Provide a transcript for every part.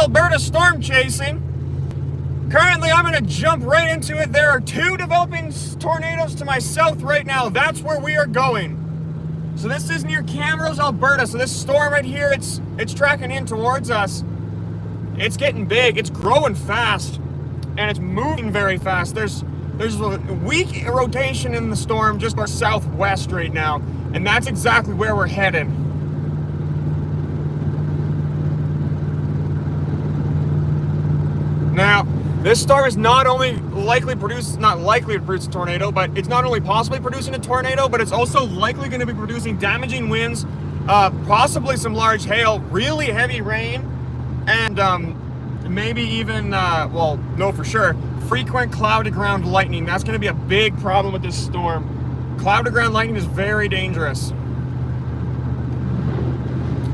Alberta storm chasing. Currently, I'm going to jump right into it. There are 2 developing tornadoes to my south right now. That's where we are going. So this is near Camrose, Alberta. So this storm right here, it's tracking in towards us. It's getting big. It's growing fast, and it's moving very fast. There's a weak rotation in the storm just our southwest right now, and that's exactly where we're headed. Now, this storm is not likely to produce a tornado, but it's not only possibly producing a tornado, but it's also likely going to be producing damaging winds, possibly some large hail, really heavy rain, and maybe even, well, no for sure, frequent cloud-to-ground lightning. That's going to be a big problem with this storm. Cloud-to-ground lightning is very dangerous.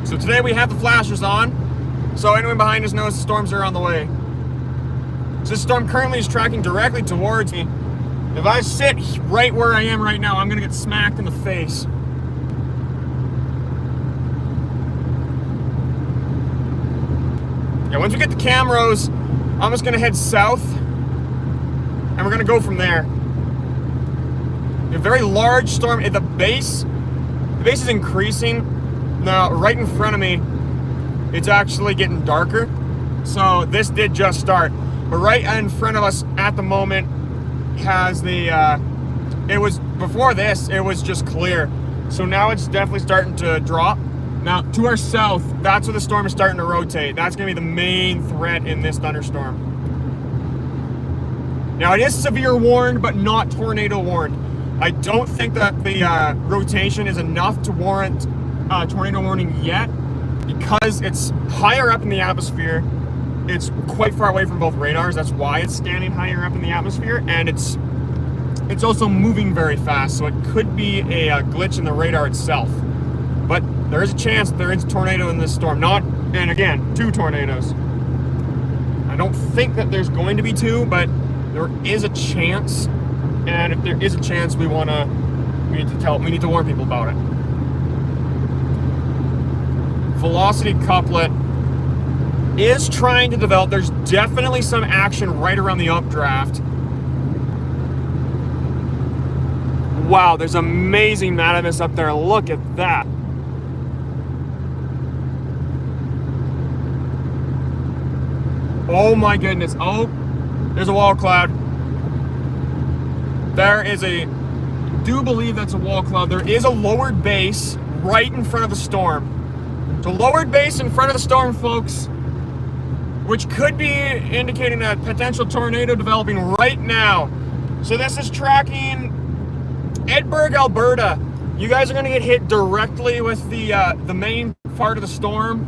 So today we have the flashers on, so anyone behind us knows storms are on the way. So this storm currently is tracking directly towards me. If I sit right where I am right now, I'm going to get smacked in the face. Yeah, once we get to Camrose, I'm just going to head south, and we're going to go from there. A very large storm at the base. The base is increasing. Now, right in front of me, it's actually getting darker. So this did just start. But right in front of us at the moment has the, before this, it was just clear. So now it's definitely starting to drop. Now, to our south, that's where the storm is starting to rotate. That's going to be the main threat in this thunderstorm. Now, it is severe warned, but not tornado warned. I don't think that the rotation is enough to warrant tornado warning yet, because it's higher up in the atmosphere. It's quite far away from both radars. That's why it's scanning higher up in the atmosphere, and it's also moving very fast, so it could be a glitch in the radar itself. But there is a chance that there is a tornado in this storm. And again, 2 tornadoes. I don't think that there's going to be 2, but there is a chance. And if there is a chance, we need to warn people about it. Velocity couplet is trying to develop. There's definitely some action right around the updraft. Wow, there's amazing mattimus up there. Look at that. Oh my goodness. Oh, there's a wall cloud. Do believe that's a wall cloud. There is a lowered base right in front of the storm. So lowered base in front of the storm, folks, which could be indicating a potential tornado developing right now. So this is tracking Edinburgh, Alberta. You guys are going to get hit directly with the main part of the storm.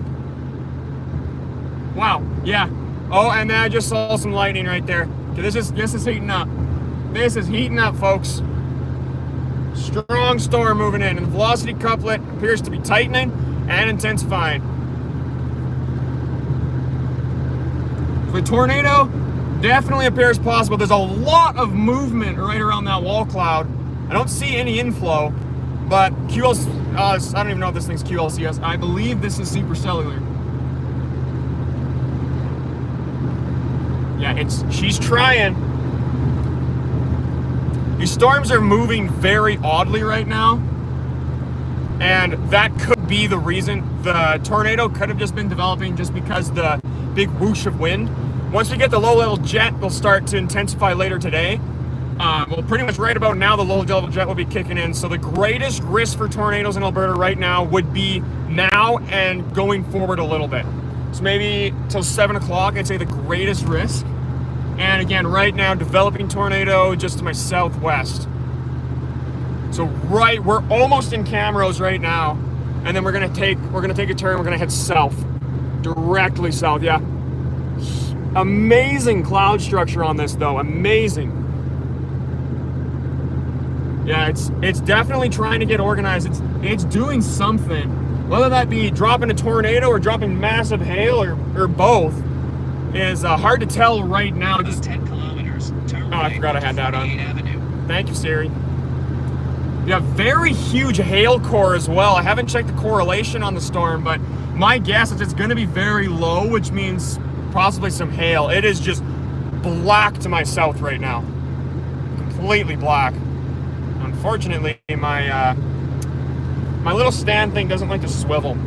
Wow, yeah. Oh, and then I just saw some lightning right there. Okay, this is heating up. This is heating up, folks. Strong storm moving in, and the velocity couplet appears to be tightening and intensifying. The tornado definitely appears possible. There's a lot of movement right around that wall cloud. I don't see any inflow, but QLC, I don't even know if this thing's QLCS. I believe this is supercellular. Yeah, she's trying. These storms are moving very oddly right now, and that could be the reason. The tornado could have just been developing just because the big whoosh of wind. Once we get the low-level jet, they'll start to intensify later today. Well, pretty much right about now, the low-level jet will be kicking in. So the greatest risk for tornadoes in Alberta right now would be now and going forward a little bit. So maybe till 7 o'clock, I'd say the greatest risk. And again, right now, developing tornado just to my southwest. So we're almost in Camrose right now, and then we're gonna take a turn. We're gonna head south, directly south. Yeah, amazing cloud structure on this, though. Amazing. Yeah, it's definitely trying to get organized. It's doing something, whether that be dropping a tornado or dropping massive hail or both. Is hard to tell right now. Just 10 kilometers. Oh, I forgot I had that on. Thank you, Siri. You have very huge hail core as well. I haven't checked the correlation on the storm, but My guess is it's going to be very low, which means possibly some hail. It is just black to my south right now. Completely black. Unfortunately, my little stand thing doesn't like to swivel.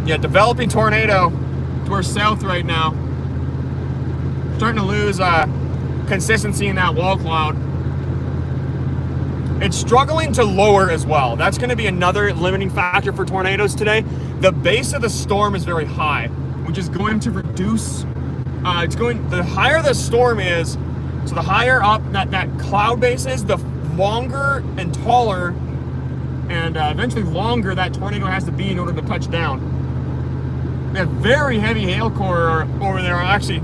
Yeah, developing tornado to our south right now. Starting to lose consistency in that wall cloud. It's struggling to lower as well. That's going to be another limiting factor for tornadoes today. The base of the storm is very high, which is going to reduce. The higher the storm is, so the higher up that cloud base is, the longer and taller and eventually longer that tornado has to be in order to touch down. We have very heavy hail core over there. Actually,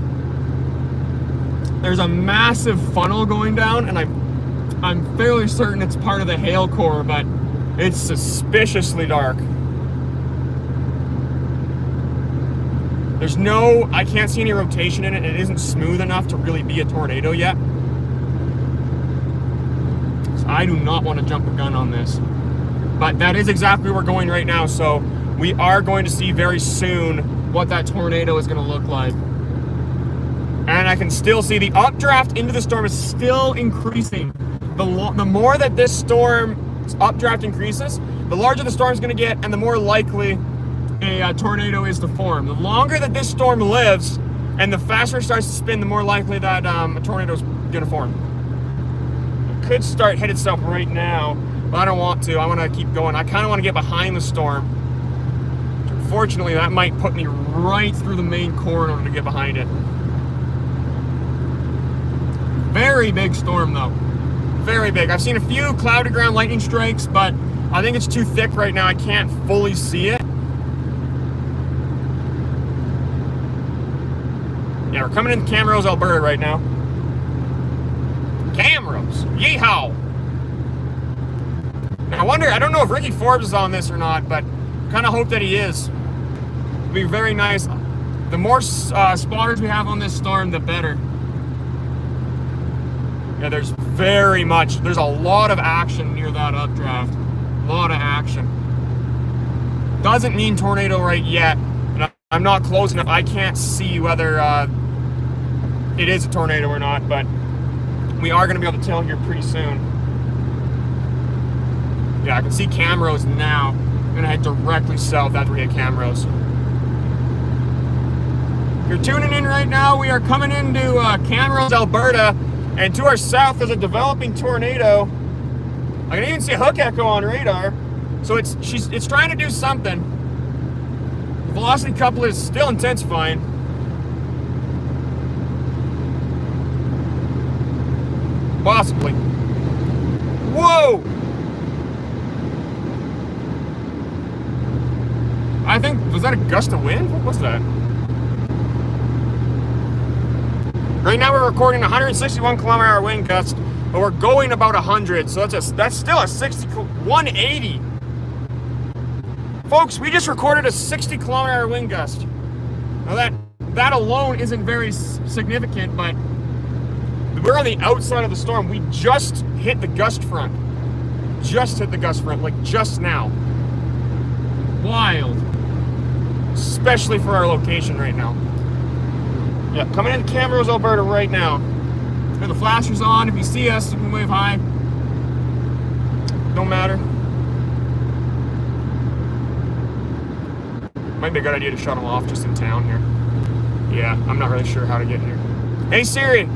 there's a massive funnel going down, and I'm fairly certain it's part of the hail core, but it's suspiciously dark. I can't see any rotation in it. It isn't smooth enough to really be a tornado yet. So I do not want to jump the gun on this. But that is exactly where we're going right now, so we are going to see very soon what that tornado is going to look like. And I can still see the updraft into the storm is still increasing. The more that this storm's updraft increases, the larger the storm is going to get, and the more likely a tornado is to form. The longer that this storm lives, and the faster it starts to spin, the more likely that a tornado is going to form. It could start hit itself right now, but I don't want to. I want to keep going. I kind of want to get behind the storm. Unfortunately, that might put me right through the main core in order to get behind it. Very big storm, though. Very big. I've seen a few cloud to ground lightning strikes, but I think it's too thick right now. I can't fully see it. Yeah, we're coming into Camrose, Alberta right now. Camrose! Yeehaw! Now, I don't know if Ricky Forbes is on this or not, but kind of hope that he is. It'd be very nice. The more spotters we have on this storm, the better. Yeah, there's a lot of action near that updraft. A lot of action. Doesn't mean tornado right yet. And I'm not close enough. I can't see whether it is a tornado or not, but we are going to be able to tell here pretty soon. Yeah, I can see Camrose now. I'm going to head directly south after we hit Camrose. If you're tuning in right now, we are coming into Camrose, Alberta. And to our south, there's a developing tornado. I can even see a hook echo on radar. So it's trying to do something. The velocity couple is still intensifying. Possibly. Whoa! I think, was that a gust of wind? What was that? Right now we're recording 161 kilometer-hour wind gust, but we're going about 100, so that's still a 180. Folks, we just recorded a 60 kilometer-hour wind gust. Now that alone isn't very significant, but we're on the outside of the storm. We just hit the gust front. Just hit the gust front, like just now. Wild. Especially for our location right now. Yeah, coming into Camrose, Alberta right now. Got the flashers on. If you see us, you can wave hi. Don't matter. Might be a good idea to shut them off just in town here. Yeah, I'm not really sure how to get here. Hey Siri!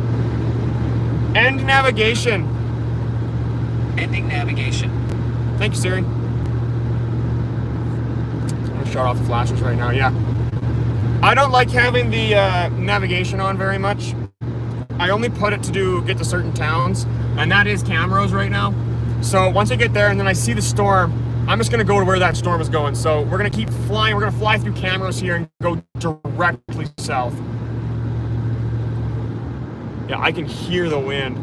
End navigation. Ending navigation. Thank you, Siri. I'm gonna shut off the flashers right now, yeah. I don't like having the navigation on very much. I only put it to get to certain towns, and that is Camrose right now. So once I get there and then I see the storm, I'm just gonna go to where that storm is going. So we're gonna keep flying. We're gonna fly through Camrose here and go directly south. Yeah, I can hear the wind.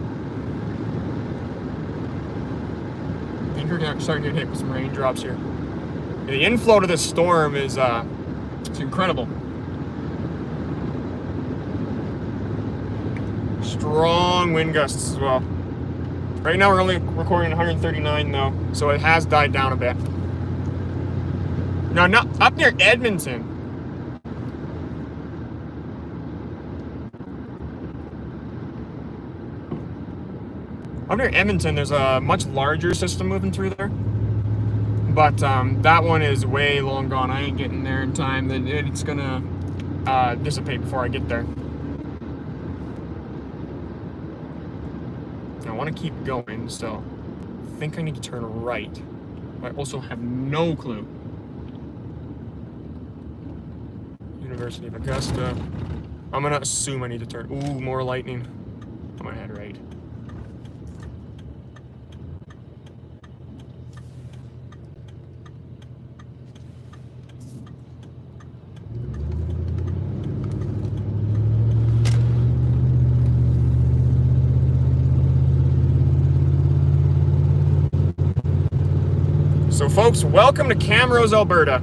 I think we're starting to get hit with some raindrops here. The inflow to this storm is it's incredible. Strong wind gusts as well. Right now we're only recording 139 though, so it has died down a bit. No, not up near Edmonton. Up near Edmonton, there's a much larger system moving through there. But that one is way long gone. I ain't getting there in time. It's gonna dissipate before I get there. I want to keep going, so I think I need to turn right. I also have no clue. University of Augusta. I'm gonna assume I need to turn. Ooh, more lightning. I'm gonna head right. So folks, welcome to Camrose, Alberta.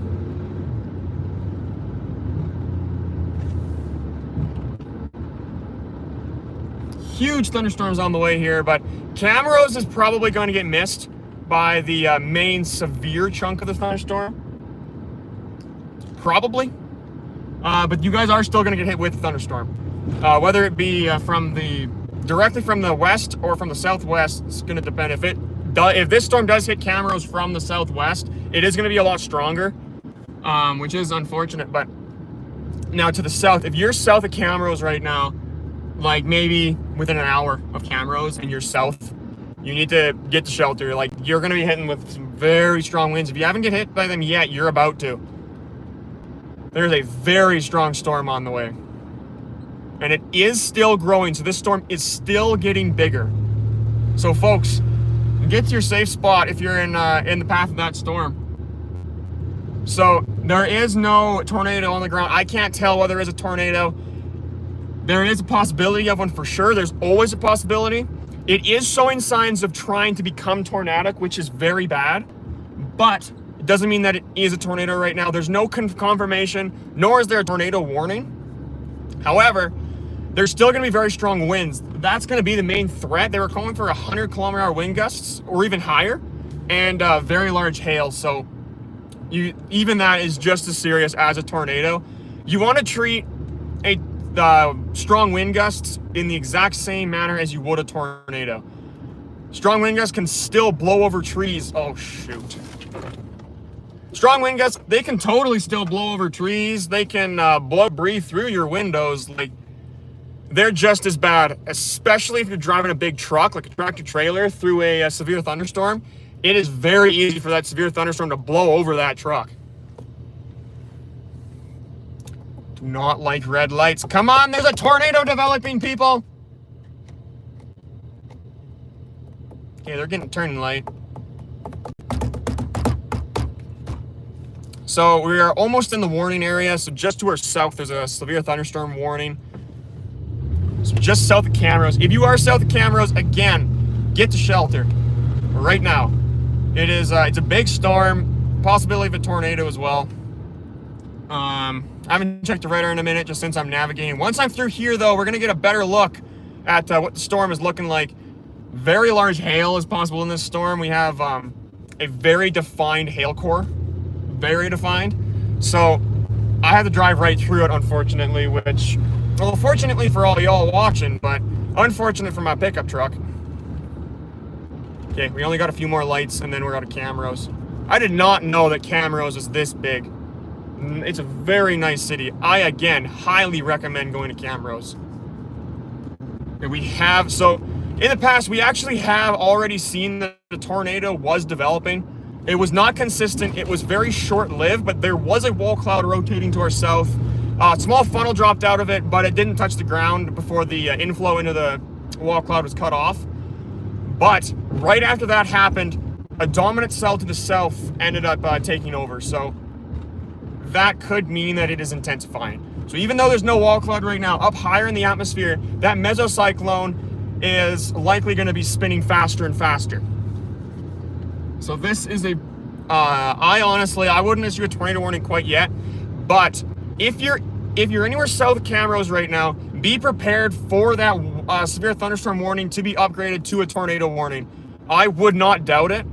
Huge thunderstorms on the way here, but Camrose is probably going to get missed by the main severe chunk of the thunderstorm. Probably. But you guys are still going to get hit with the thunderstorm. Whether it be directly from the west or from the southwest, it's going to depend. If this storm does hit Camrose from the southwest, it is going to be a lot stronger, which is unfortunate. But now to the south, if you're south of Camrose right now, like maybe within an hour of Camrose and you're south, you need to get to shelter. Like, you're going to be hitting with some very strong winds. If you haven't get hit by them yet, you're about to. There's a very strong storm on the way. And it is still growing, so this storm is still getting bigger. So folks, get to your safe spot if you're in the path of that storm. So there is no tornado on the ground. I can't tell whether there is a tornado. There is a possibility of one for sure. There's always a possibility. It is showing signs of trying to become tornadic, which is very bad. But it doesn't mean that it is a tornado right now. There's no confirmation, nor is there a tornado warning. However, there's still going to be very strong winds. That's going to be the main threat. They were calling for 100-kilometer-hour wind gusts or even higher, and very large hail. So even that is just as serious as a tornado. You want to treat strong wind gusts in the exact same manner as you would a tornado. Strong wind gusts can still blow over trees. Oh, shoot. Strong wind gusts, they can totally still blow over trees. They can blow debris through your windows. Like, they're just as bad, especially if you're driving a big truck, like a tractor trailer, through a severe thunderstorm. It is very easy for that severe thunderstorm to blow over that truck. Do not like red lights. Come on, there's a tornado developing, people. Okay, they're getting turning light. So we are almost in the warning area. So just to our south, there's a severe thunderstorm warning. So just south of Camrose. If you are south of Camrose, again, get to shelter right now. It's a big storm, possibility of a tornado as well. I haven't checked the radar in a minute, just since I'm navigating. Once I'm through here, though, we're gonna get a better look at what the storm is looking like. Very large hail is possible in this storm. We have a very defined hail core, very defined. So I had to drive right through it, unfortunately, which, well, fortunately for all y'all watching, but unfortunate for my pickup truck. Okay, we only got a few more lights and then we're out of Camrose. I did not know that Camrose is this big. It's a very nice city. I, again, highly recommend going to Camrose. So in the past, we actually have already seen that the tornado was developing. It was not consistent. It was very short-lived, but there was a wall cloud rotating to our south. A small funnel dropped out of it, but it didn't touch the ground before the inflow into the wall cloud was cut off. But right after that happened, a dominant cell to the south ended up taking over. So that could mean that it is intensifying. So even though there's no wall cloud right now, up higher in the atmosphere, that mesocyclone is likely going to be spinning faster and faster. So this is I wouldn't issue a tornado warning quite yet, but if you're anywhere south of Camrose right now, be prepared for that severe thunderstorm warning to be upgraded to a tornado warning. I would not doubt it.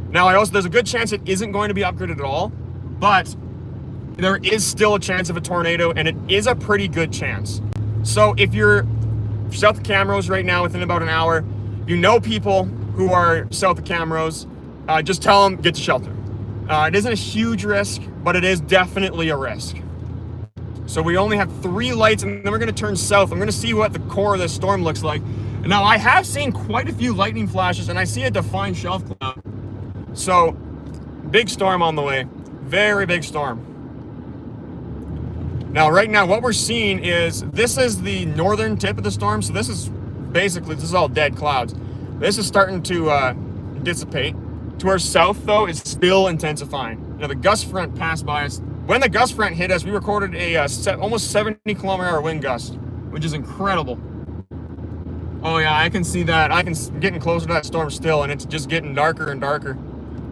Now, there's a good chance it isn't going to be upgraded at all, but there is still a chance of a tornado, and it is a pretty good chance. So if you're south of Camrose right now, within about an hour, you know people who are south of Camrose, just tell them, get to shelter. It isn't a huge risk, but it is definitely a risk. So we only have 3 lights, and then we're going to turn south. I'm going to see what the core of this storm looks like. Now, I have seen quite a few lightning flashes, and I see a defined shelf cloud. So, big storm on the way. Very big storm. Now, right now, what we're seeing is, this is the northern tip of the storm. So this is basically, this is all dead clouds. This is starting to dissipate. To our south, though, it's still intensifying. Now, the gust front passed by us. When the gust front hit us, we recorded a almost 70-kilometer-hour wind gust, which is incredible. Oh yeah, I can see that. Getting closer to that storm still, and it's just getting darker and darker.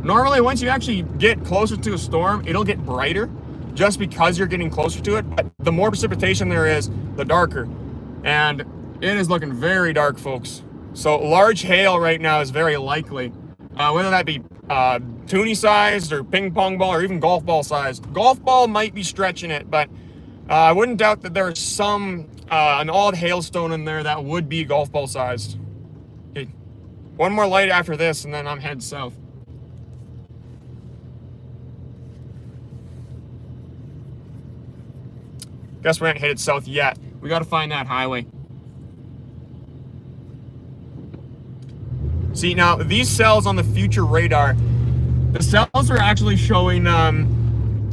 Normally, once you actually get closer to a storm, it'll get brighter, just because you're getting closer to it. But the more precipitation there is, the darker. And it is looking very dark, folks. So large hail right now is very likely. Whether that be toonie sized or ping pong ball or even golf ball sized. Golf ball might be stretching it, but I wouldn't doubt that there's some an odd hailstone in there that would be golf ball sized. Okay, one more light after this, and then I'm heading south. Guess we ain't headed south yet. We got to find that highway. See, now, these cells on the future radar, the cells are actually showing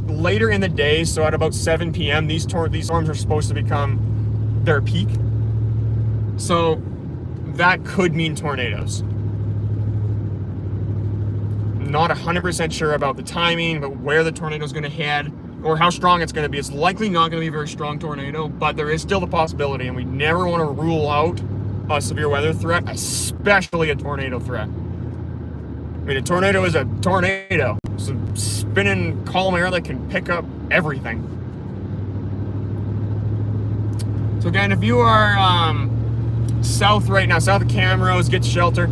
later in the day, so at about 7 p.m., these storms are supposed to become their peak. So that could mean tornadoes. Not 100% sure about the timing, but where the tornado is going to head or how strong it's going to be. It's likely not going to be a very strong tornado, but there is still the possibility, and we never want to rule out a severe weather threat, especially a tornado threat. I mean, a tornado is a tornado. It's a spinning column of air that can pick up everything. So again, if you are south right now, south of Camrose, get to shelter.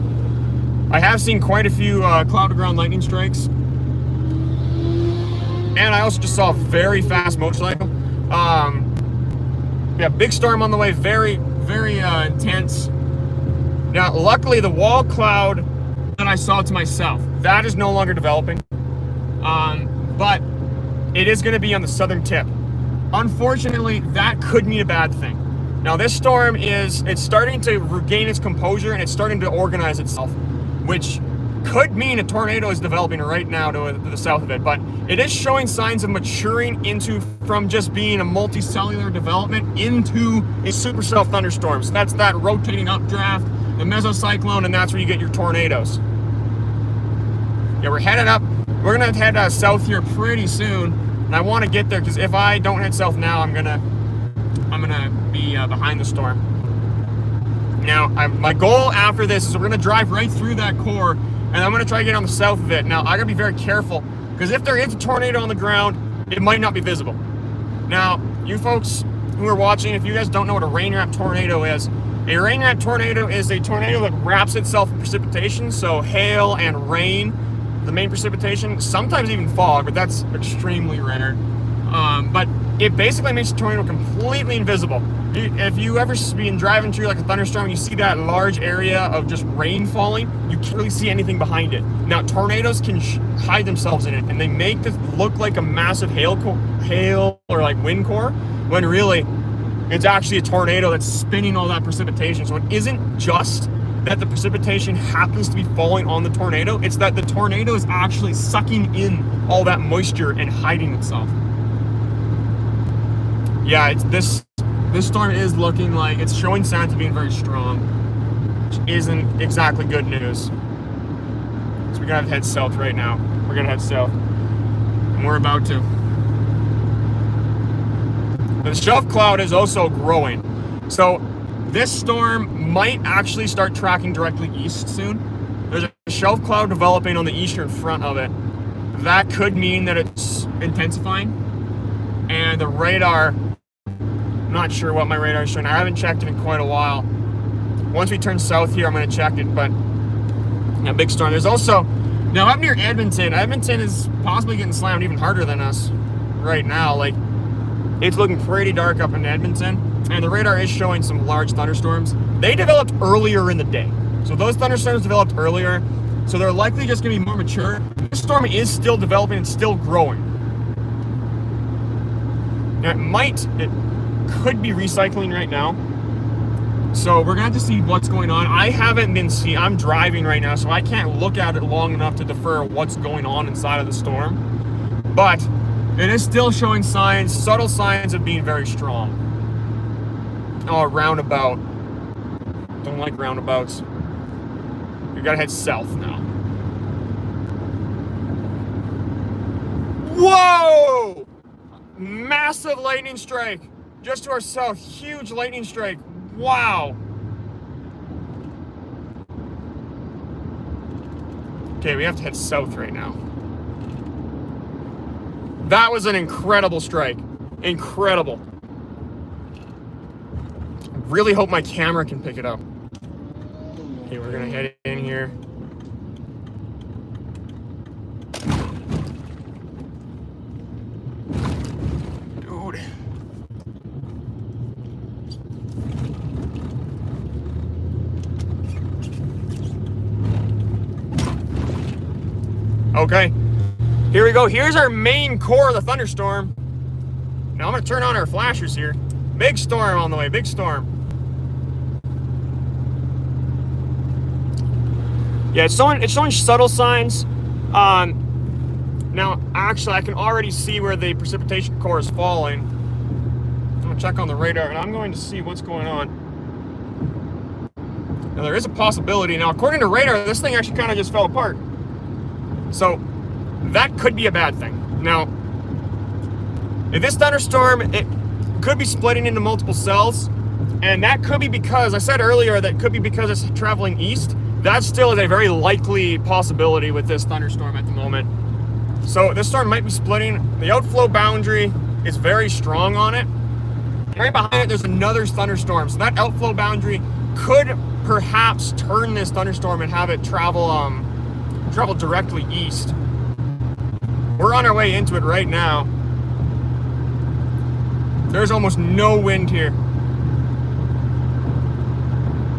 I have seen quite a few cloud-to-ground lightning strikes. And I also just saw a very fast motorcycle. Yeah, big storm on the way, very intense. Now, luckily, the wall cloud that I saw to my south, that is no longer developing. But it is going to be on the southern tip. Unfortunately, that could mean a bad thing. Now, this storm it's starting to regain its composure, and it's starting to organize itself, which could mean a tornado is developing right now to the south of it. But it is showing signs of maturing from just being a multicellular development into a supercell thunderstorm. So that's that rotating updraft, the mesocyclone, and that's where you get your tornadoes. Yeah, we're headed up. We're gonna head south here pretty soon, and I want to get there because if I don't head south now, I'm gonna be behind the storm. Now, my goal after this is we're gonna drive right through that core, and I'm gonna try to get on the south of it. Now, I gotta be very careful because if there is a tornado on the ground, it might not be visible. Now, you folks who are watching, if you guys don't know what a rain-wrapped tornado is, a rain-wrapped tornado is a tornado that wraps itself in precipitation, so hail and rain, the main precipitation, sometimes even fog, but that's extremely rare. But it basically makes the tornado completely invisible. If you ever been driving through like a thunderstorm and you see that large area of just rain falling, you can't really see anything behind it. Now, tornadoes can hide themselves in it, and they make this look like a massive hail or like wind core, when really it's actually a tornado that's spinning all that precipitation. So it isn't just that the precipitation happens to be falling on the tornado, it's that the tornado is actually sucking in all that moisture and hiding itself. Yeah, this storm is looking like it's showing signs of being very strong, which isn't exactly good news. So we gotta head south right now. We're gonna head south, and we're about to. The shelf cloud is also growing, so this storm might actually start tracking directly east soon. There's a shelf cloud developing on the eastern front of it. That could mean that it's intensifying, and the radar, I'm not sure what my radar is showing. I haven't checked it in quite a while. Once we turn south here, I'm going to check it, but yeah, big storm. There's also, now up near Edmonton is possibly getting slammed even harder than us. right now. Like, it's looking pretty dark up in Edmonton, and the radar is showing some large thunderstorms. They developed earlier in the day. So those thunderstorms developed earlier, so they're likely just gonna be more mature. This storm is still developing and still growing. Now it could be recycling right now. So we're gonna have to see what's going on. I haven't been I'm driving right now, so I can't look at it long enough to defer what's going on inside of the storm. But it is still showing signs, subtle signs of being very strong. Oh, roundabout. Don't like roundabouts. We gotta head south now. Whoa! Massive lightning strike. Just to our south, huge lightning strike. Wow. Okay, we have to head south right now. That was an incredible strike. Incredible. Really hope my camera can pick it up. Okay, we're gonna head in here. Dude. Okay, here we go. Here's our main core of the thunderstorm. Now I'm gonna turn on our flashers here. Big storm on the way, big storm. Yeah, it's showing subtle signs. Now, actually, I can already see where the precipitation core is falling. I'm gonna check on the radar, and I'm going to see what's going on. Now, there is a possibility. Now, according to radar, this thing actually kind of just fell apart. So, that could be a bad thing. Now, if this thunderstorm, it could be splitting into multiple cells, and that could be because, I said earlier, that could be because it's traveling east. That still is a very likely possibility with this thunderstorm at the moment. So this storm might be splitting. The outflow boundary is very strong on it. Right behind it, there's another thunderstorm. So that outflow boundary could perhaps turn this thunderstorm and have it travel directly east. We're on our way into it right now. There's almost no wind here.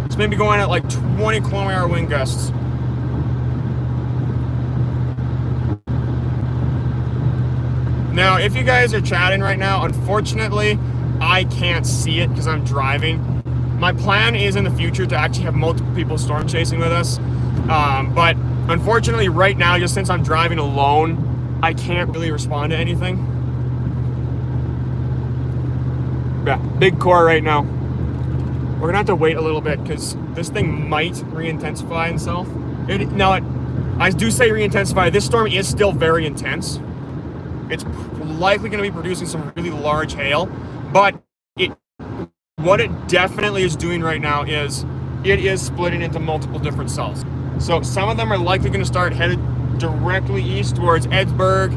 It's maybe going at like 20 km/h wind gusts. Now, if you guys are chatting right now, unfortunately, I can't see it because I'm driving. My plan is in the future to actually have multiple people storm chasing with us. But unfortunately, right now, just since I'm driving alone, I can't really respond to anything. Yeah, big core right now. We're gonna have to wait a little bit because this thing might re-intensify itself. I do say re-intensify. This storm is still very intense. It's likely gonna be producing some really large hail, but what it definitely is doing right now is it is splitting into multiple different cells. So some of them are likely gonna start headed directly east towards Edsberg,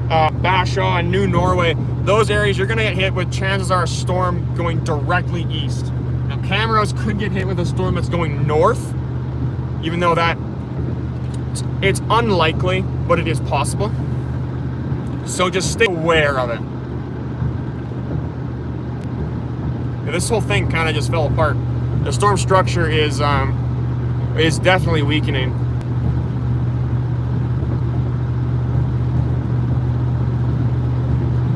Bashaw, and New Norway. Those areas you're gonna get hit with, chances are a storm going directly east. Now, Camrose could get hit with a storm that's going north, even though it's unlikely, but it is possible. So just stay aware of it. Yeah, this whole thing kind of just fell apart. The storm structure is definitely weakening.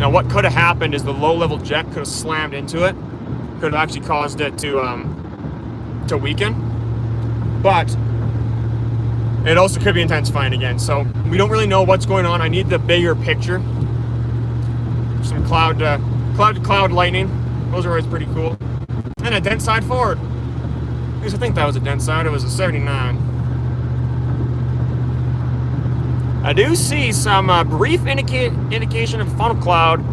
Now, what could have happened is the low-level jet could have slammed into it. Could have actually caused it to weaken, but it also could be intensifying again. So we don't really know what's going on. I need the bigger picture. Some cloud to cloud lightning. Those are always pretty cool. And a dent side forward. At least I think that was a dent side. It was a 79. I do see some brief indication of funnel cloud.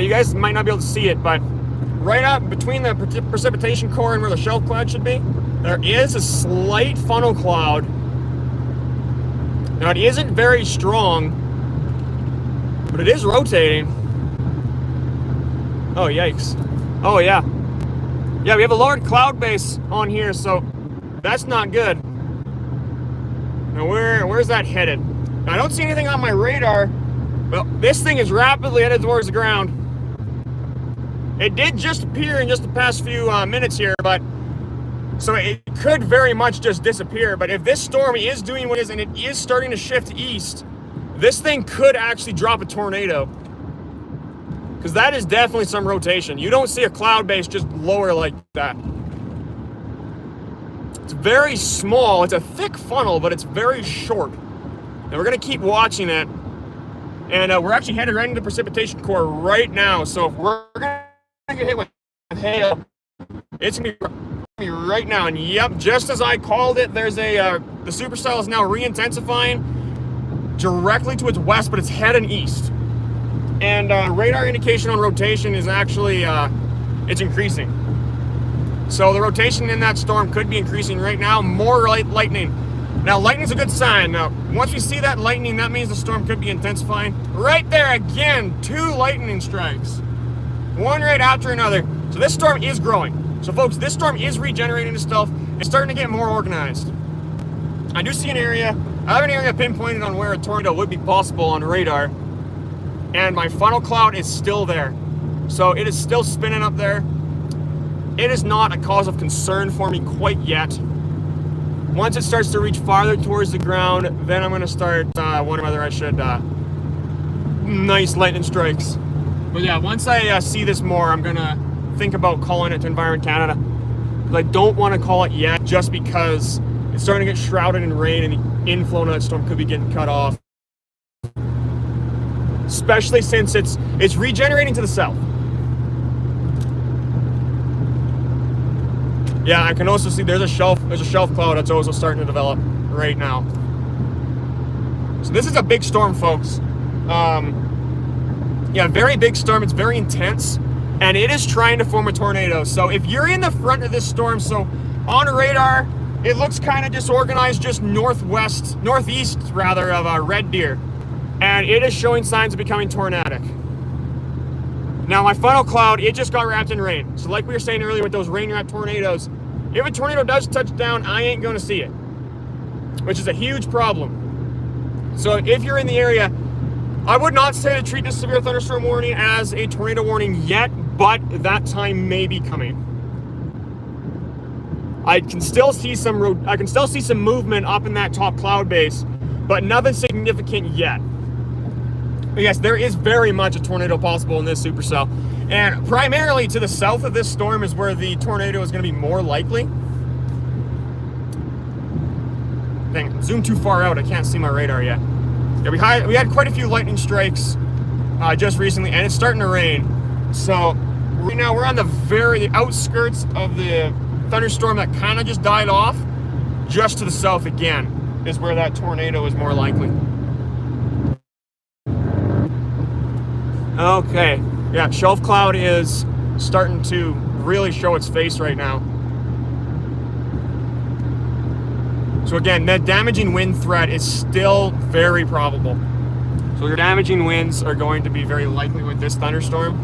You guys might not be able to see it, but right up between the precipitation core and where the shelf cloud should be, there is a slight funnel cloud. Now, it isn't very strong, but it is rotating. Oh, yikes. Oh, yeah. Yeah, we have a lowered cloud base on here, so that's not good. Now, where's that headed? Now, I don't see anything on my radar Well, this thing is rapidly headed towards the ground. It did just appear in just the past few minutes here, but so it could very much just disappear. But if this storm is doing what it is and it is starting to shift east, this thing could actually drop a tornado. Because that is definitely some rotation. You don't see a cloud base just lower like that. It's very small. It's a thick funnel, but it's very short. And we're going to keep watching it. And we're actually headed right into the precipitation core right now. So if we're going to get hit with hail, it's going to be right now. And yep, just as I called it, there's the supercell is now re-intensifying directly to its west, but it's heading east. And radar indication on rotation is actually, it's increasing. So the rotation in that storm could be increasing right now. More lightning. Now, lightning's a good sign. Now, once we see that lightning, that means the storm could be intensifying. Right there, again, 2 lightning strikes. One right after another. So this storm is growing. So, folks, this storm is regenerating itself. It's starting to get more organized. I do see an area. I have an area pinpointed on where a tornado would be possible on radar. And my funnel cloud is still there. So it is still spinning up there. It is not a cause of concern for me quite yet. Once it starts to reach farther towards the ground, then I'm going to start wondering whether I should nice lightning strikes. But yeah, once I see this more, I'm going to think about calling it to Environment Canada. But I don't want to call it yet just because it's starting to get shrouded in rain and the inflow of that storm could be getting cut off. Especially since it's regenerating to the south. Yeah, I can also see there's a shelf cloud that's also starting to develop right now. So this is a big storm, folks. Yeah, very big storm. It's very intense, and it is trying to form a tornado. So if you're in the front of this storm, so on radar, it looks kind of disorganized, just northeast rather of Red Deer, and it is showing signs of becoming tornadic. Now my funnel cloud, it just got wrapped in rain. So like we were saying earlier with those rain-wrapped tornadoes, if a tornado does touch down, I ain't going to see it, which is a huge problem. So if you're in the area, I would not say to treat this severe thunderstorm warning as a tornado warning yet, but that time may be coming. I can still see some movement up in that top cloud base, but nothing significant yet. But yes, there is very much a tornado possible in this supercell. And primarily to the south of this storm is where the tornado is going to be more likely. Dang, zoom too far out. I can't see my radar yet. Yeah, we had quite a few lightning strikes just recently, and it's starting to rain. So right now we're on the outskirts of the thunderstorm that kind of just died off. Just to the south again is where that tornado is more likely. Okay, yeah, shelf cloud is starting to really show its face right now. So again, that damaging wind threat is still very probable. So your damaging winds are going to be very likely with this thunderstorm.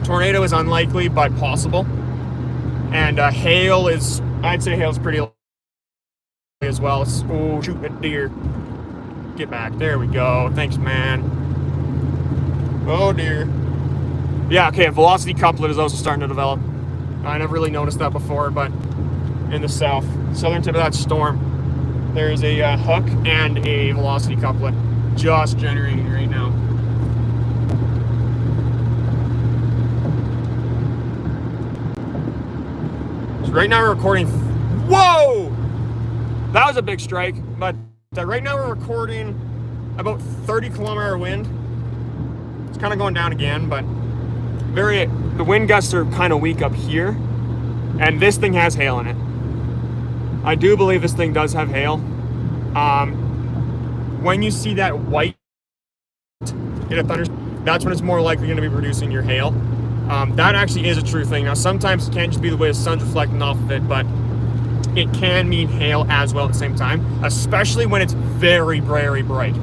Tornado is unlikely, but possible. And hail is, I'd say hail's pretty likely as well. Oh, shoot, a deer. Get back, there we go. Thanks, man. Oh dear. Yeah, okay, a velocity couplet is also starting to develop. I never really noticed that before, but in the southern tip of that storm, there's a hook and a velocity couplet just generating right now. So right now we're recording. Whoa! That was a big strike, but right now we're recording about 30-kilometer wind. It's kind of going down again, but the wind gusts are kind of weak up here, and this thing has hail in it. I do believe this thing does have hail. When you see that white in a thunderstorm, that's when it's more likely going to be producing your hail. That actually is a true thing. Now, sometimes it can't just be the way the sun's reflecting off of it, but it can mean hail as well at the same time, especially when it's very, very bright.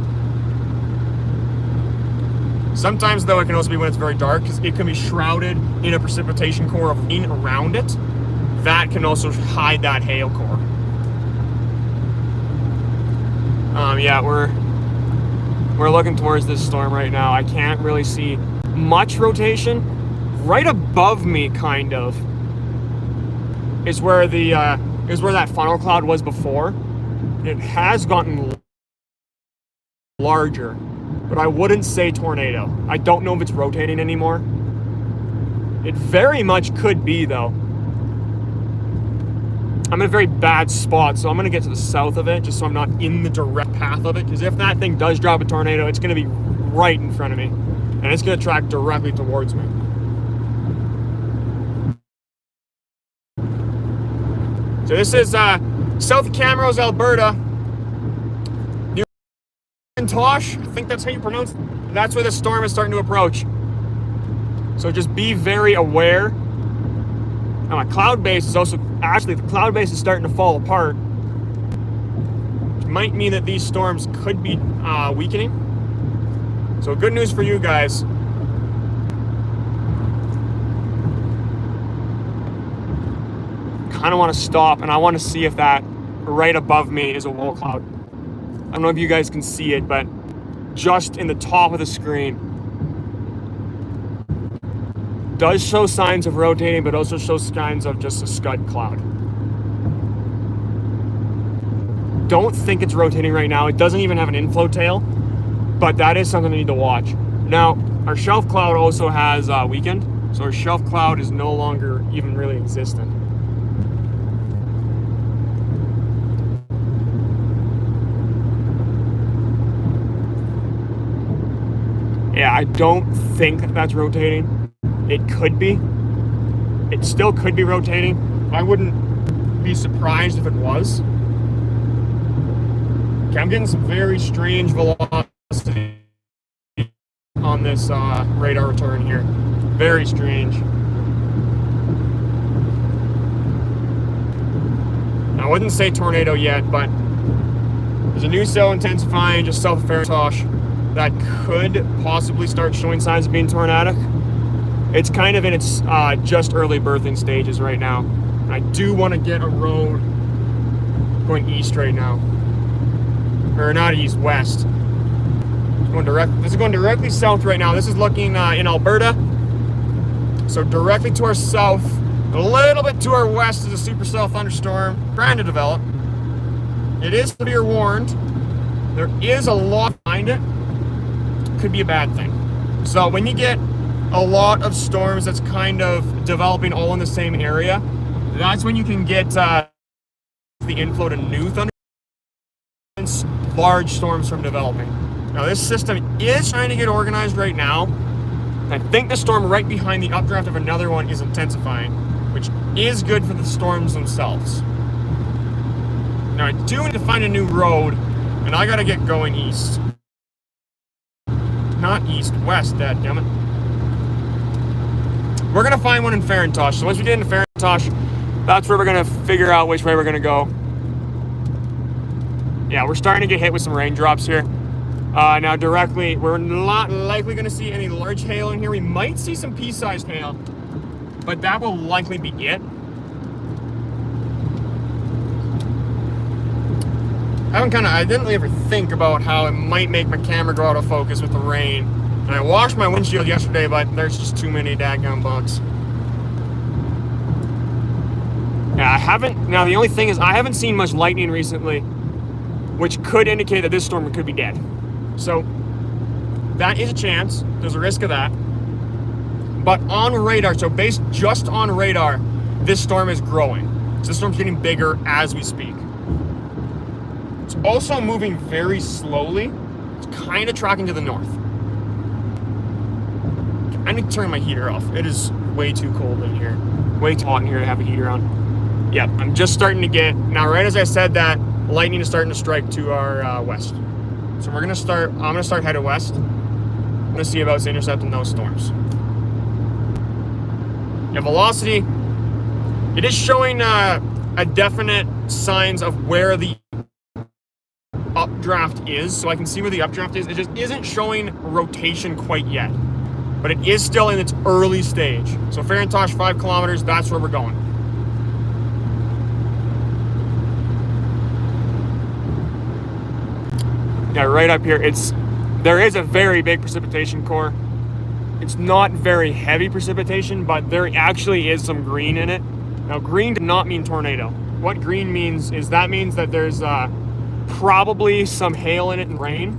Sometimes, though, it can also be when it's very dark, because it can be shrouded in a precipitation core of rain around it. That can also hide that hail core. Yeah, We're looking towards this storm right now. I can't really see much rotation. Right above me, kind of, is where that funnel cloud was before. It has gotten larger, but I wouldn't say tornado. I don't know if it's rotating anymore. It very much could be, though. I'm in a very bad spot, so I'm going to get to the south of it, just so I'm not in the direct path of it, because if that thing does drop a tornado, it's going to be right in front of me, and it's going to track directly towards me. So this is south of Camrose, Alberta, near Tosh. I think that's how you pronounce it. That's where the storm is starting to approach. So just be very aware. Now my cloud base is also, actually the cloud base is starting to fall apart, which might mean that these storms could be weakening. So good news for you guys. Kind of want to stop, and I want to see if that right above me is a wall cloud. I don't know if you guys can see it, but just in the top of the screen does show signs of rotating, but also shows signs of just a scud cloud. Don't think it's rotating right now. It doesn't even have an inflow tail, but that is something I need to watch. Now, our shelf cloud also has weakened, so our shelf cloud is no longer even really existent. Yeah, I don't think that's rotating. It could be. It still could be rotating. I wouldn't be surprised if it was. Okay, I'm getting some very strange velocity on this radar return here. Very strange. I wouldn't say tornado yet, but there's a new cell intensifying just south of Tosh that could possibly start showing signs of being tornadic. It's kind of in its just early birthing stages right now. I do want to get a road going east right now. Or not east, west. This is going directly south right now. This is looking in Alberta. So directly to our south, a little bit to our west is a supercell thunderstorm trying to develop. It is severe warned. There is a lot behind it. Could be a bad thing. So when you get a lot of storms that's kind of developing all in the same area, that's when you can get the inflow to new thunder, large storms from developing. Now this system is trying to get organized right now. I think the storm right behind the updraft of another one is intensifying, which is good for the storms themselves. Now I do need to find a new road, and I gotta get going east. Not east, west, dadgummit. We're gonna find one in Tosh. So once we get into Tosh, that's where we're gonna figure out which way we're gonna go. Yeah, we're starting to get hit with some raindrops here. Now directly, we're not likely gonna see any large hail in here. We might see some pea-sized hail, but that will likely be it. I didn't really ever think about how it might make my camera go out of focus with the rain. And I washed my windshield yesterday, but there's just too many daggone bugs. Yeah, now the only thing is I haven't seen much lightning recently, which could indicate that this storm could be dead. So that is a chance. There's a risk of that. But on radar, so based just on radar, this storm is growing. So this storm's getting bigger as we speak. It's also moving very slowly. It's kind of tracking to the north. I need to turn my heater off. It is way too cold in here. Way too hot in here to have a heater on. Yep, I'm just starting to get, now right as I said that, lightning is starting to strike to our west. So I'm gonna start headed west. I'm gonna see about intercepting those storms. Yeah, velocity, it is showing a definite signs of where the updraft is, so I can see where the updraft is. It just isn't showing rotation quite yet, but it is still in its early stage. So Tosh, 5 kilometers, that's where we're going. Yeah, right up here. It's There is a very big precipitation core. It's not very heavy precipitation, but there actually is some green in it. Now, green does not mean tornado. What green means is that means that there's probably some hail in it and rain.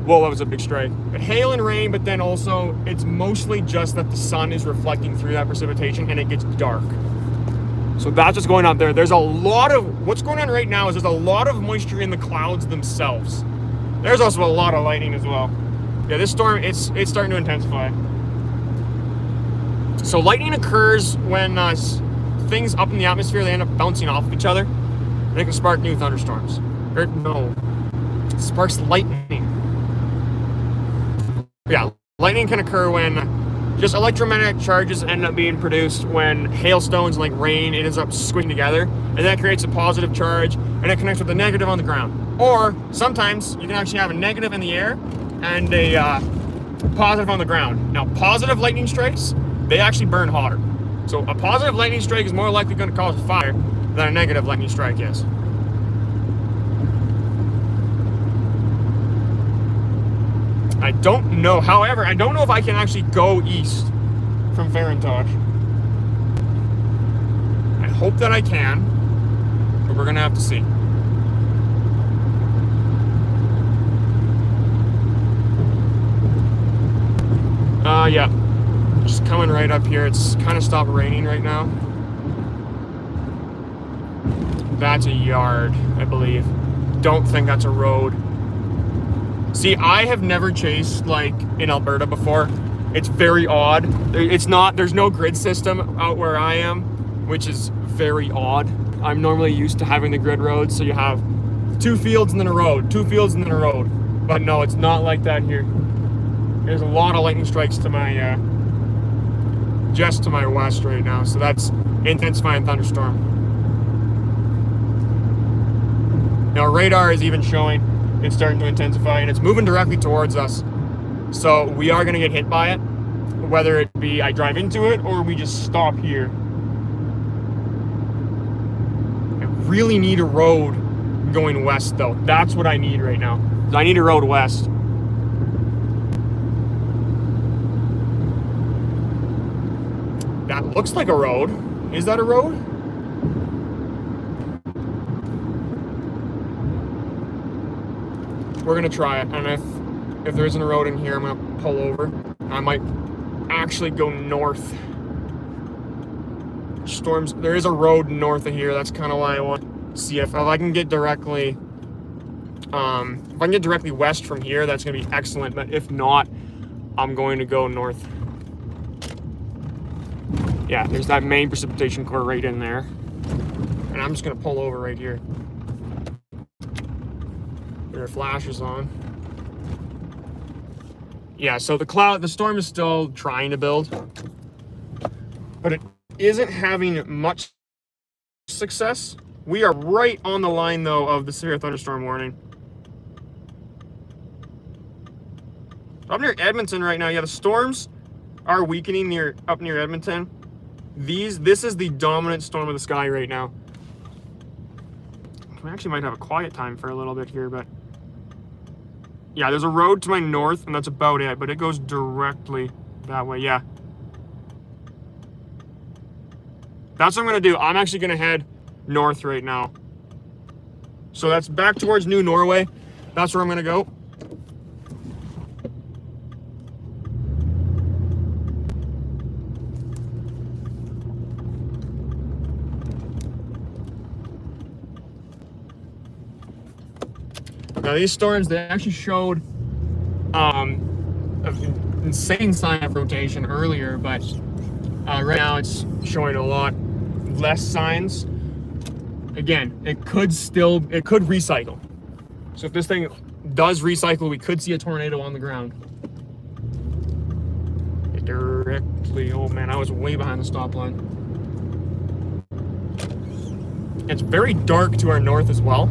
Whoa, that was a big strike. But hail and rain, but then also it's mostly just that the sun is reflecting through that precipitation and it gets dark. So that's what's going on there. There's a lot of, what's going on right now is there's a lot of moisture in the clouds themselves. There's also a lot of lightning as well. Yeah, this storm, it's starting to intensify. So lightning occurs when things up in the atmosphere, they end up bouncing off of each other. They can spark new thunderstorms. Or no, it sparks lightning. Yeah, lightning can occur when just electromagnetic charges end up being produced when hailstones like rain, it ends up squishing together, and that creates a positive charge, and it connects with a negative on the ground. Or sometimes you can actually have a negative in the air and a positive on the ground. Now, positive lightning strikes, they actually burn hotter. So a positive lightning strike is more likely going to cause a fire than a negative lightning strike is. I don't know. However, I don't know if I can actually go east from Farintosh. I hope that I can, but we're going to have to see. Yeah. Just coming right up here. It's kind of stopped raining right now. That's a yard, I believe. Don't think that's a road. See, I have never chased like in Alberta before. It's very odd. There's no grid system out where I am, which is very odd. I'm normally used to having the grid roads, so you have 2 fields and then a road, 2 fields and then a road. But no, it's not like that here. There's a lot of lightning strikes to my, just to my west right now, so that's intensifying thunderstorm. Now radar is even showing it's starting to intensify and it's moving directly towards us. So we are gonna get hit by it, whether it be I drive into it or we just stop here. I really need a road going west though. That's what I need right now. I need a road west. That looks like a road. Is that a road? We're gonna try it, and if there isn't a road in here, I'm gonna pull over. I might actually go north. Storms, there is a road north of here. That's kind of why I want to see if I can get directly, if I can get directly west from here, that's gonna be excellent. But if not, I'm going to go north. Yeah, there's that main precipitation core right in there. And I'm just gonna pull over right here. There are flashes on. Yeah, so the storm is still trying to build, but it isn't having much success. We are right on the line though of the severe thunderstorm warning. Up near Edmonton right now, yeah, the storms are weakening up near Edmonton. This is the dominant storm of the sky right now. We actually might have a quiet time for a little bit here, but yeah, there's a road to my north, and that's about it, but it goes directly that way, yeah. That's what I'm gonna do. I'm actually gonna head north right now. So that's back towards New Norway. That's where I'm gonna go. Now these storms, they actually showed an insane sign of rotation earlier, but right now it's showing a lot less signs. Again, it could recycle. So if this thing does recycle, we could see a tornado on the ground. Directly, oh man, I was way behind the stop line. It's very dark to our north as well.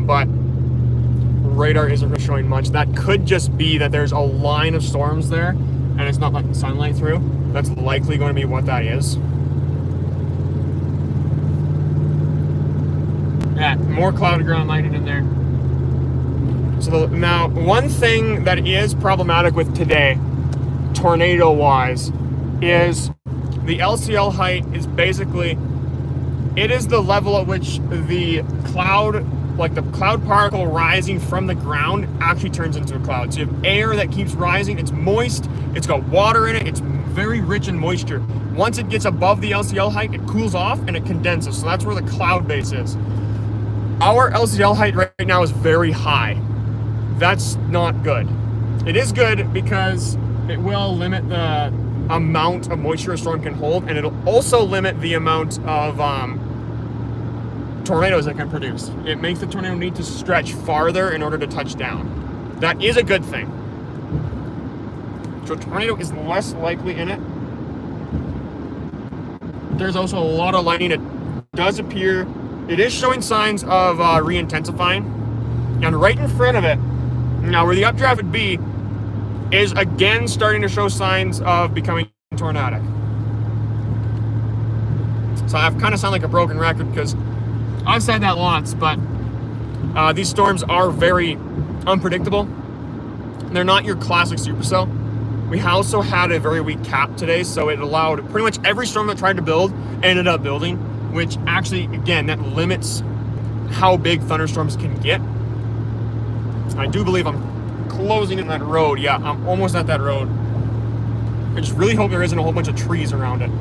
But radar isn't showing much. That could just be that there's a line of storms there and it's not letting sunlight through. That's likely going to be what that is. Yeah, more cloud to ground lightning in there. So now, one thing that is problematic with today, tornado-wise, is the LCL height is basically, it is the level at which the cloud, like the cloud particle rising from the ground, actually turns into a cloud. So you have air that keeps rising, it's moist, it's got water in it, it's very rich in moisture. Once it gets above the LCL height, it cools off and it condenses. So that's where the cloud base is. Our LCL height right now is very high. That's not good. It is good because it will limit the amount of moisture a storm can hold, and it'll also limit the amount of tornadoes it can produce. It makes the tornado need to stretch farther in order to touch down. That is a good thing. So a tornado is less likely in it. There's also a lot of lightning. It does appear, it is showing signs of re-intensifying. And right in front of it, now where the updraft would be, is again starting to show signs of becoming tornadic. So I've kind of sound like a broken record because I've said that lots, but these storms are very unpredictable. They're not your classic supercell. We also had a very weak cap today, so it allowed pretty much every storm that tried to build ended up building, which actually, again, that limits how big thunderstorms can get. I do believe I'm closing in that road. Yeah, I'm almost at that road. I just really hope there isn't a whole bunch of trees around it.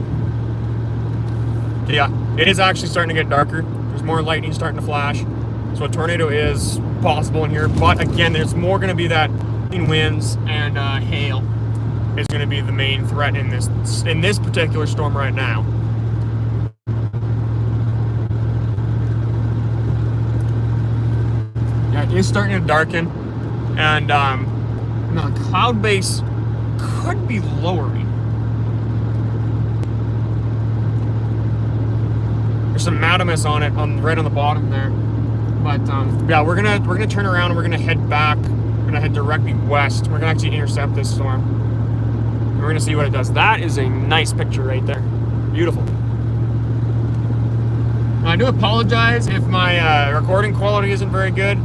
Yeah, it is actually starting to get darker. There's more lightning starting to flash. So a tornado is possible in here. But again, there's more going to be that winds and hail is going to be the main threat in this particular storm right now. Yeah, it is starting to darken. And now the cloud base could be lowering. There's some matamus on it, right on the bottom there. But yeah, we're gonna turn around and we're gonna head back. We're gonna head directly west. We're gonna actually intercept this storm. We're gonna see what it does. That is a nice picture right there. Beautiful. I do apologize if my recording quality isn't very good.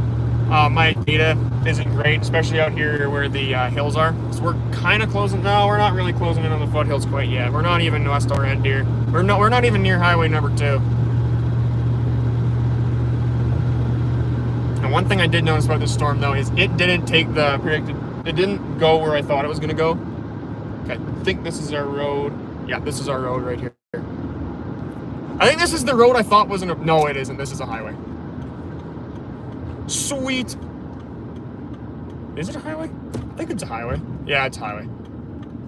My data isn't great, especially out here where the hills are. So we're kind of closing. No, we're not really closing in on the foothills quite yet. We're not even west or end here. We're not even near highway number 2. And one thing I did notice about this storm though is it didn't take the predicted. It didn't go where I thought it was going to go. Okay, I think this is our road. Yeah, this is our road right here. I think this is the road I thought wasn't a... No, it isn't. This is a highway. Sweet. Is it a highway? I think it's a highway. Yeah, it's a highway.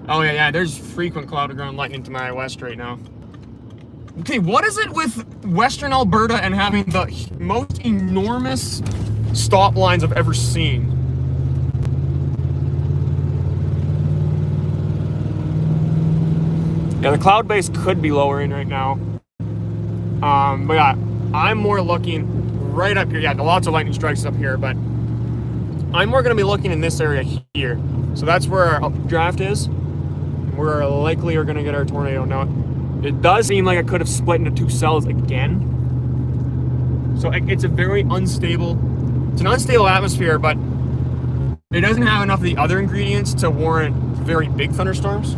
Oh, yeah. There's frequent cloud of ground lightning to my west right now. Okay, what is it with Western Alberta and having the most enormous stop lines I've ever seen? Yeah, the cloud base could be lowering right now. But yeah, I'm more looking right up here. Yeah, lots of lightning strikes up here, but I'm more going to be looking in this area here. So that's where our draft is. We're likely are going to get our tornado. Now, it does seem like it could have split into 2 cells again. So it's a very unstable, it's an unstable atmosphere, but it doesn't have enough of the other ingredients to warrant very big thunderstorms.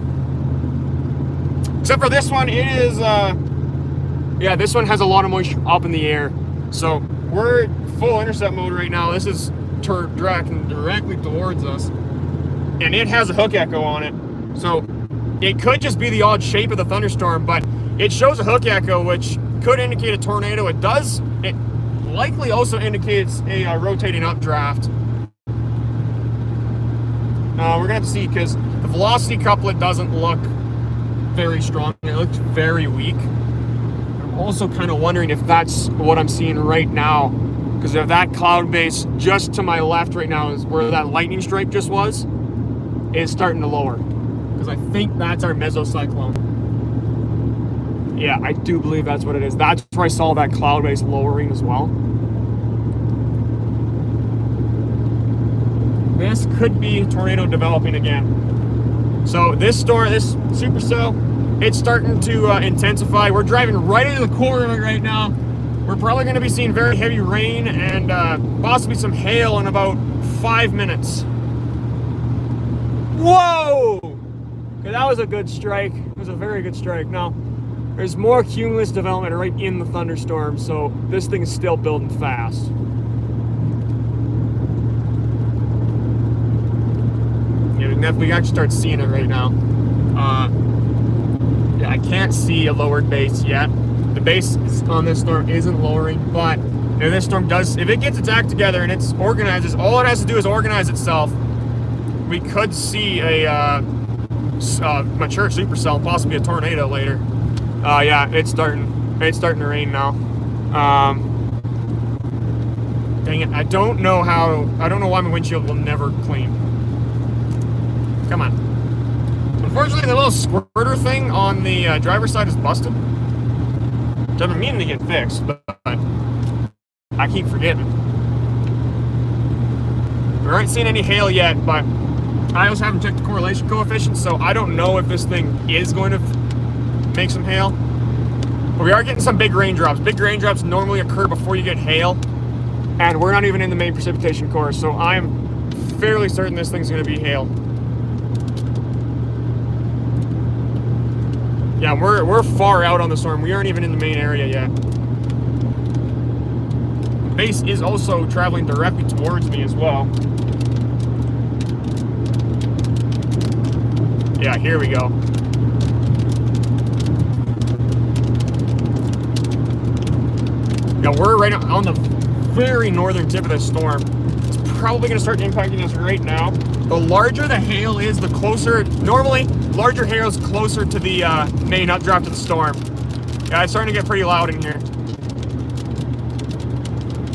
Except for this one, it is, yeah, this one has a lot of moisture up in the air. So we're full intercept mode right now. This is directly towards us. And it has a hook echo on it. So it could just be the odd shape of the thunderstorm, but it shows a hook echo, which could indicate a tornado. It likely also indicates a rotating updraft. We're gonna have to see, because the velocity couplet doesn't look very strong. It looks very weak. I'm also kind of wondering if that's what I'm seeing right now, because if that cloud base just to my left right now is where that lightning strike just was, is starting to lower. Because I think that's our mesocyclone. Yeah, I do believe that's what it is. That's where I saw that cloud base lowering as well. This could be tornado developing again. So this supercell, it's starting to intensify. We're driving right into the core of it right now. We're probably going to be seeing very heavy rain and possibly some hail in about 5 minutes. Whoa! Okay, that was a good strike. It was a very good strike. Now, there's more cumulus development right in the thunderstorm, so this thing is still building fast. Yeah, we can actually start seeing it right now. Yeah, I can't see a lowered base yet. The base on this storm isn't lowering, but if this storm does, if it gets its act together and it's organizes, all it has to do is organize itself. We could see a mature supercell, possibly a tornado later. Yeah, it's starting to rain now. Dang it, I don't know why my windshield will never clean. Come on. Unfortunately, the little squirter thing on the driver's side is busted. Doesn't mean to get fixed, but I keep forgetting. We aren't seeing any hail yet, but I also haven't checked the correlation coefficient, so I don't know if this thing is going to make some hail. But we are getting some big raindrops. Big raindrops normally occur before you get hail, and we're not even in the main precipitation core, so I'm fairly certain this thing's going to be hail. Yeah, we're far out on the storm. We aren't even in the main area yet. The base is also traveling directly towards me as well. Yeah, here we go. Yeah, we're right on the very northern tip of the storm. It's probably going to start impacting us right now. The larger the hail is, the closer. Normally, larger hail is closer to the main updraft of the storm. Yeah, it's starting to get pretty loud in here.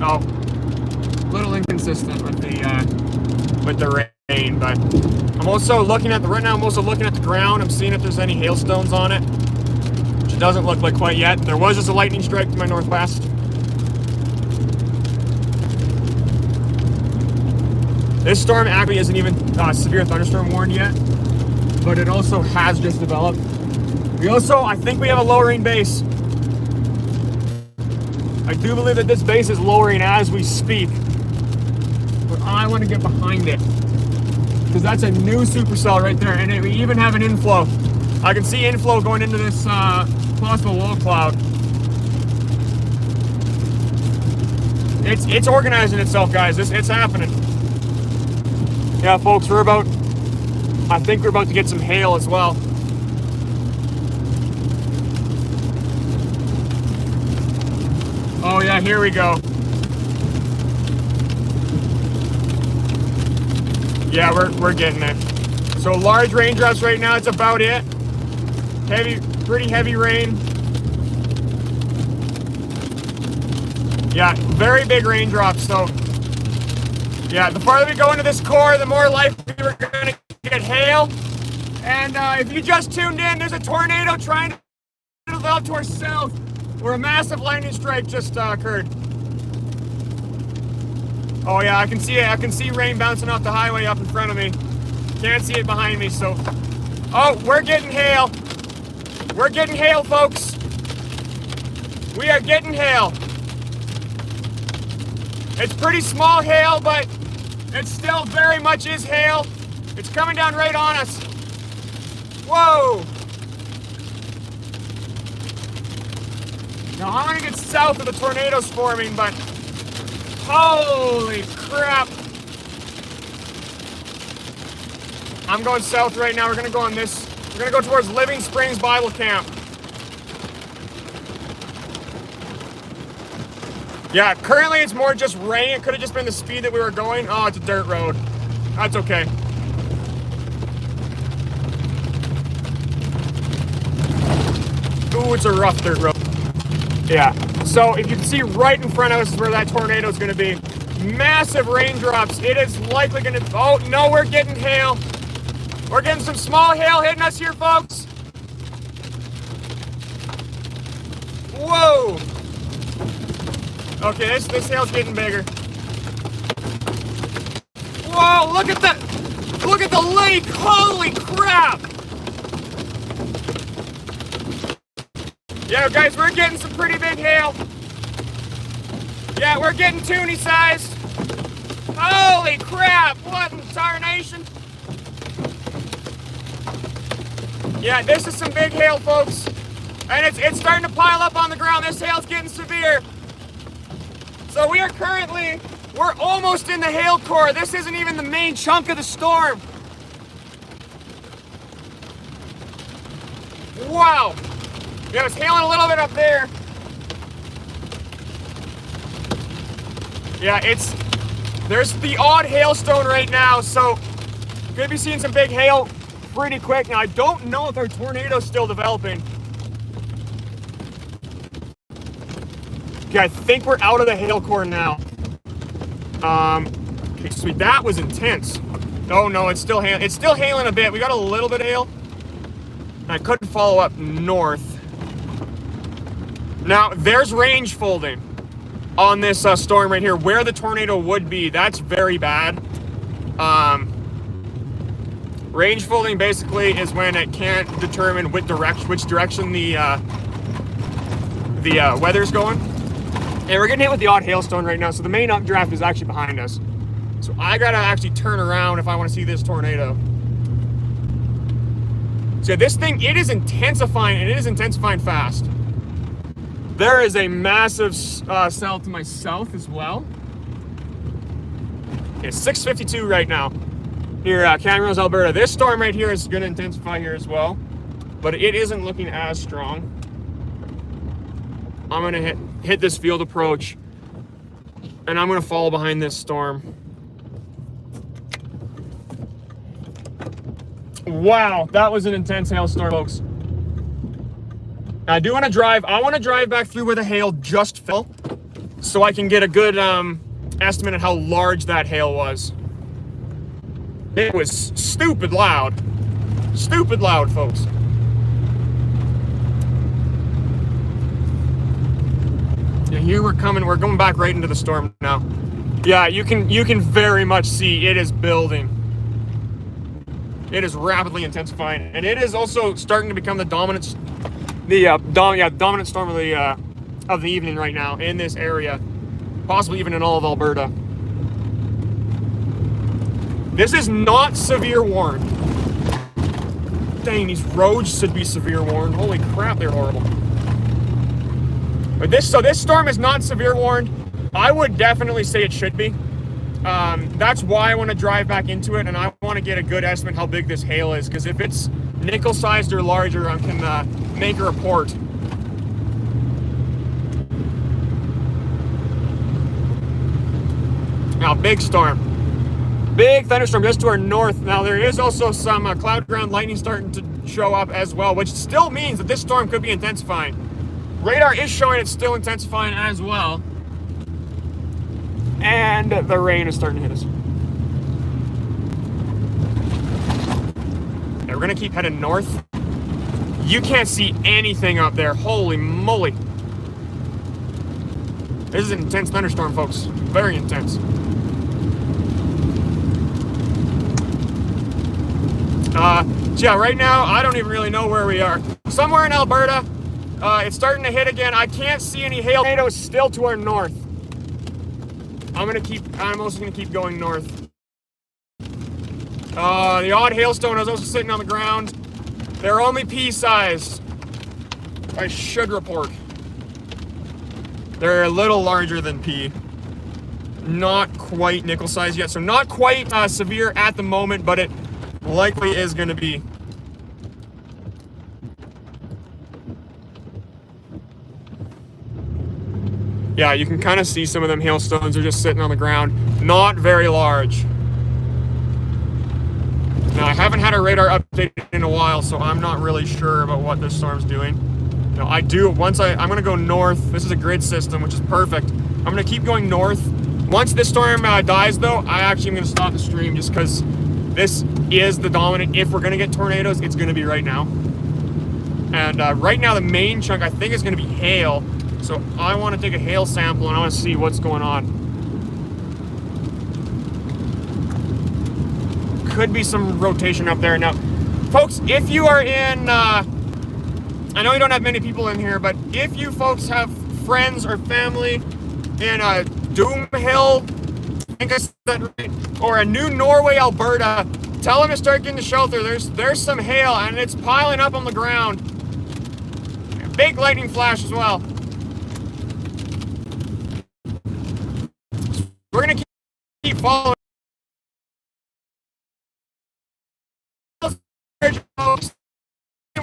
Oh, a little inconsistent with the rain, but I'm also looking at the ground. I'm seeing if there's any hailstones on it, which it doesn't look like quite yet. There was just a lightning strike to my northwest. This storm actually isn't even severe thunderstorm warned yet, but it also has just developed. I think we have a lowering base. I do believe that this base is lowering as we speak, but I want to get behind it because that's a new supercell right there, and we even have an inflow. I can see inflow going into this possible low cloud. It's organizing itself, guys. It's happening. Yeah, folks, I think we're about to get some hail as well. Oh yeah, here we go. Yeah, we're getting it. So large raindrops right now, it's about it. Pretty heavy rain. Yeah, very big raindrops, so yeah, the farther we go into this core, the more likely we're going to get hail. And if you just tuned in, there's a tornado trying to develop to our south, where a massive lightning strike just occurred. Oh yeah, I can see it. I can see rain bouncing off the highway up in front of me. Can't see it behind me, so... Oh, we're getting hail. We're getting hail, folks. We are getting hail. It's pretty small hail, but it still very much is hail. It's coming down right on us. Whoa! Now I'm gonna get south of the tornadoes forming, but holy crap! I'm going south right now. We're gonna go on this. We're gonna go towards Living Springs Bible Camp. Yeah, currently it's more just rain. It could have just been the speed that we were going. Oh, it's a dirt road. That's okay. Ooh, it's a rough dirt road. Yeah. So if you can see right in front of us where that tornado is going to be, massive raindrops. It is likely going to... Oh, no, we're getting hail. We're getting some small hail hitting us here, folks. Whoa. Okay, this hail's getting bigger. Whoa, look at the lake. Holy crap. Yeah, guys, we're getting some pretty big hail. Yeah, we're getting toonie sized. Holy crap! What in tarnation? Yeah, this is some big hail, folks. And it's starting to pile up on the ground. This hail's getting severe. So we're almost in the hail core. This isn't even the main chunk of the storm. Wow. Yeah, it's hailing a little bit up there. Yeah, there's the odd hailstone right now, so could be seeing some big hail pretty quick. Now, I don't know if our tornado's still developing. Okay, I think we're out of the hail core now. Okay, sweet, that was intense. Oh no, it's still hailing a bit. We got a little bit of hail. I couldn't follow up north. Now, there's range folding on this storm right here, where the tornado would be. That's very bad. Range folding basically is when it can't determine which direction the weather's going. And we're getting hit with the odd hailstone right now, so the main updraft is actually behind us. So I gotta actually turn around if I want to see this tornado. So this thing, it is intensifying, and it is intensifying fast. There is a massive cell to my south as well. It's 6:52 right now here at Camrose, Alberta. This storm right here is going to intensify here as well, but it isn't looking as strong. I'm going to hit this field approach, and I'm going to follow behind this storm. Wow, that was an intense hailstorm, folks. I want to drive back through where the hail just fell, so I can get a good estimate of how large that hail was. It was stupid loud. Stupid loud, folks. Yeah, here we're going back right into the storm now. Yeah, you can very much see it is building. It is rapidly intensifying, and it is also starting to become the dominant storm of the evening right now in this area, possibly even in all of Alberta. This is not severe warned. Dang, these roads should be severe warned. Holy crap, they're horrible. But this storm is not severe warned. I would definitely say it should be. That's why I want to drive back into it, and I want to get a good estimate how big this hail is, because if it's nickel-sized or larger, I can make a report. Now, big storm. Big thunderstorm just to our north. Now, there is also some cloud ground lightning starting to show up as well, which still means that this storm could be intensifying. Radar is showing it's still intensifying as well. And the rain is starting to hit us. And we're gonna keep heading north. You can't see anything up there. Holy moly. This is an intense thunderstorm, folks. Very intense. So yeah, right now, I don't even really know where we are. Somewhere in Alberta. It's starting to hit again. I can't see any hail. Tornado is still to our north. I'm also gonna keep going north. The odd hailstone is also sitting on the ground. They're only pea-sized. I should report. They're a little larger than pea. Not quite nickel-sized yet, so not quite severe at the moment, but it likely is gonna be. Yeah, you can kind of see some of them hailstones are just sitting on the ground. Not very large. Now, I haven't had a radar update in a while, so I'm not really sure about what this storm's doing. Now, I'm gonna go north. This is a grid system, which is perfect. I'm gonna keep going north. Once this storm dies, though, I actually am gonna stop the stream just because this is the dominant. If we're gonna get tornadoes, it's gonna be right now. And right now, the main chunk, I think, is gonna be hail. So I want to take a hail sample and I want to see what's going on. Could be some rotation up there. Now, folks, if you are in, I know we don't have many people in here, but if you folks have friends or family in Doom Hill, think I said that right. Or a New Norway, Alberta. Tell them to start getting the shelter. There's some hail and it's piling up on the ground. Big lightning flash as well. We're gonna keep following.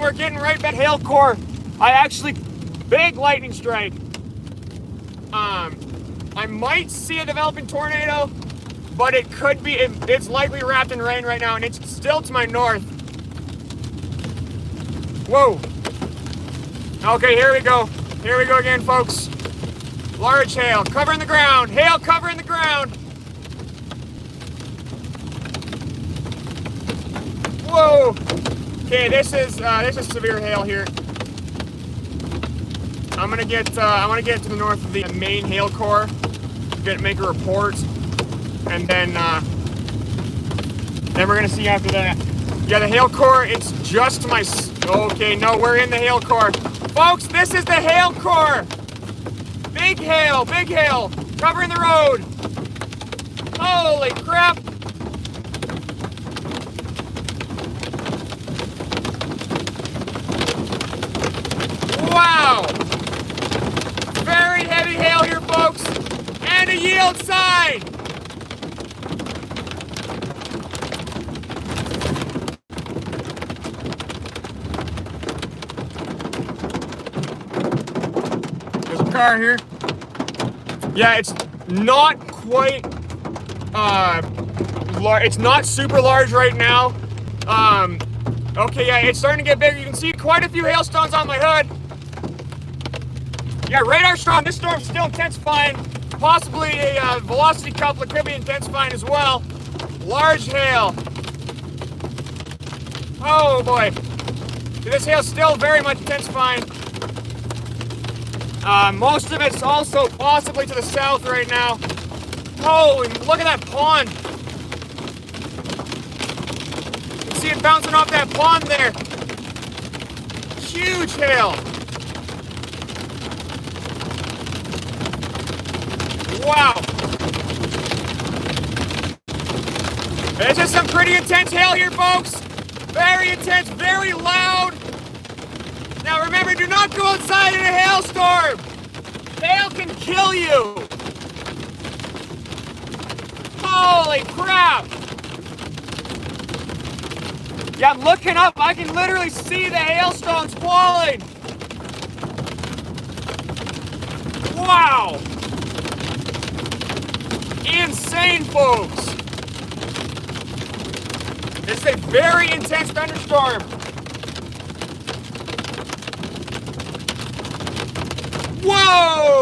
We're getting right back hail core. Big lightning strike. I might see a developing tornado, but it could be, it's likely wrapped in rain right now, and it's still to my north. Whoa. Okay, here we go. Here we go again, folks. Large hail covering the ground. Hail covering the ground. Whoa. Okay, this is severe hail here. I want to get to the north of the main hail core, make a report, and then we're gonna see after that. Yeah, the hail core. It's just my. Okay, no, we're in the hail core, folks. This is the hail core. Big hail, covering the road. Holy crap! Wow! Very heavy hail here, folks, and a yield sign. There's a car here. Yeah, it's not quite large. It's not super large right now. Okay, yeah, it's starting to get bigger. You can see quite a few hailstones on my hood. Yeah, radar storm. This storm's still intensifying. Possibly a velocity coupler could be intensifying as well. Large hail. Oh boy. This hail's still very much intensifying. Most of it's also possibly to the south right now. Holy, look at that pond. You can see it bouncing off that pond there. Huge hail. Wow. This is some pretty intense hail here, folks. Very intense, very loud. Now remember, do not go outside in a hailstorm. Hail can kill you. Holy crap. Yeah, I'm looking up. I can literally see the hailstones falling. Wow. Insane, folks. This is a very intense thunderstorm. Whoa!